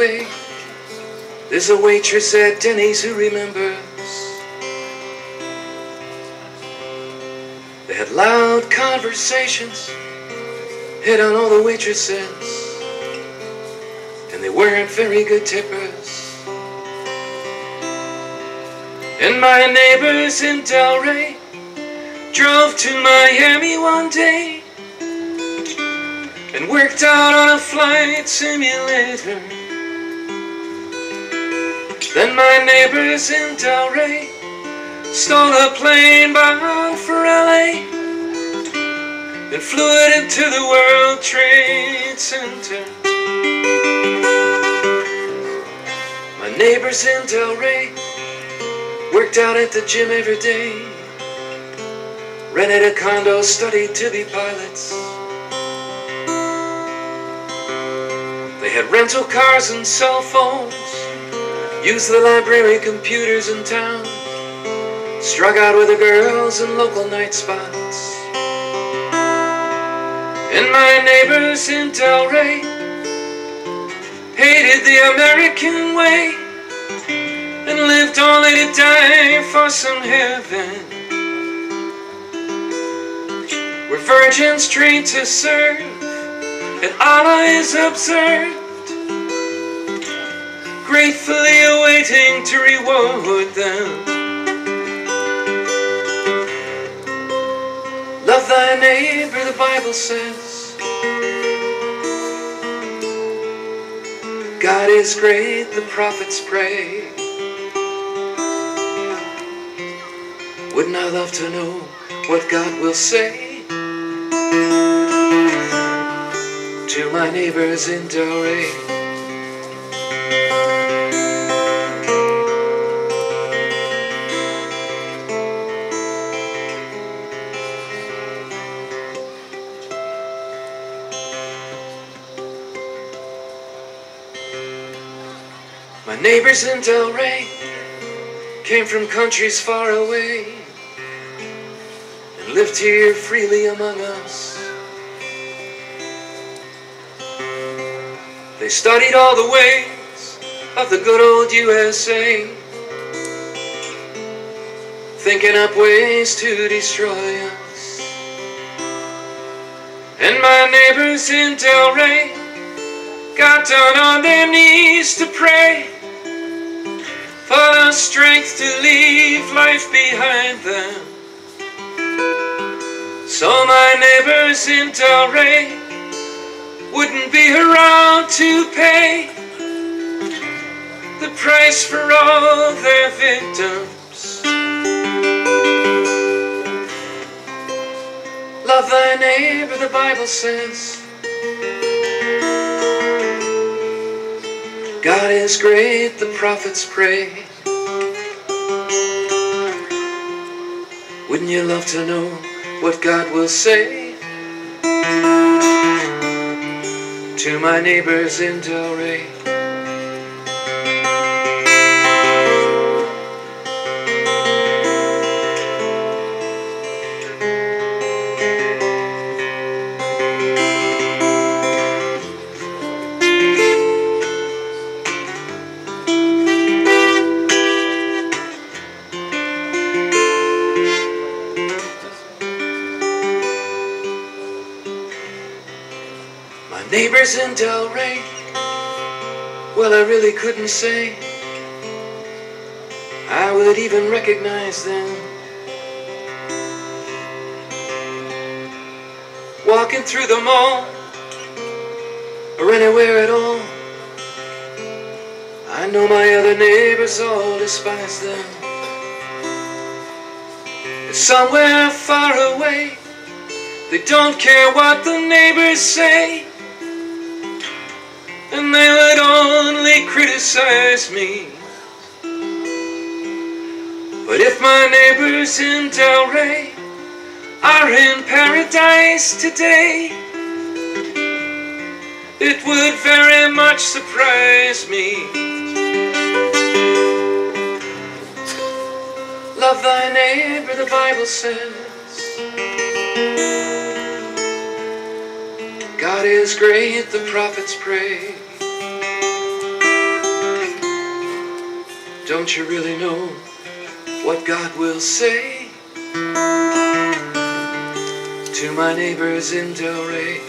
way, there's a waitress at Denny's who remembers. They had loud conversations, hit on all the waitresses, and they weren't very good tippers. And my neighbors in Delray drove to Miami one day and worked out on a flight simulator. Then my neighbors in Delray stole a plane bound for LA and flew it into the World Trade Center. My neighbors in Delray worked out at the gym every day, rented a condo, studied to be pilots. They had rental cars and cell phones, used the library computers in town, struck out with the girls in local night spots. And my neighbors in Delray hated the American way and lived only to die for some heaven, where virgins trained to serve and Allah is observed, gratefully awaiting to reward them. Love thy neighbor, the Bible says. God is great, the prophets pray. Wouldn't I love to know what God will say to my neighbors in Delray? My neighbors in Delray came from countries far away and lived here freely among us. They studied all the ways of the good old USA, thinking up ways to destroy us. And my neighbors in Delray got down on their knees to pray for the strength to leave life behind them. So my neighbors in Delray wouldn't be around to pay the price for all their victims. Love thy neighbor, the Bible says. God is great, the prophets pray. Wouldn't you love to know what God will say to my neighbors in Delray? Neighbors in Delray, well, I really couldn't say I would even recognize them. Walking through the mall or anywhere at all, I know my other neighbors all despise them. But somewhere far away, they don't care what the neighbors say, and they would only criticize me. But if my neighbors in Delray are in paradise today, it would very much surprise me. Love thy neighbor, the Bible says. God is great, the prophets pray. Don't you really know what God will say to my neighbors in Delray?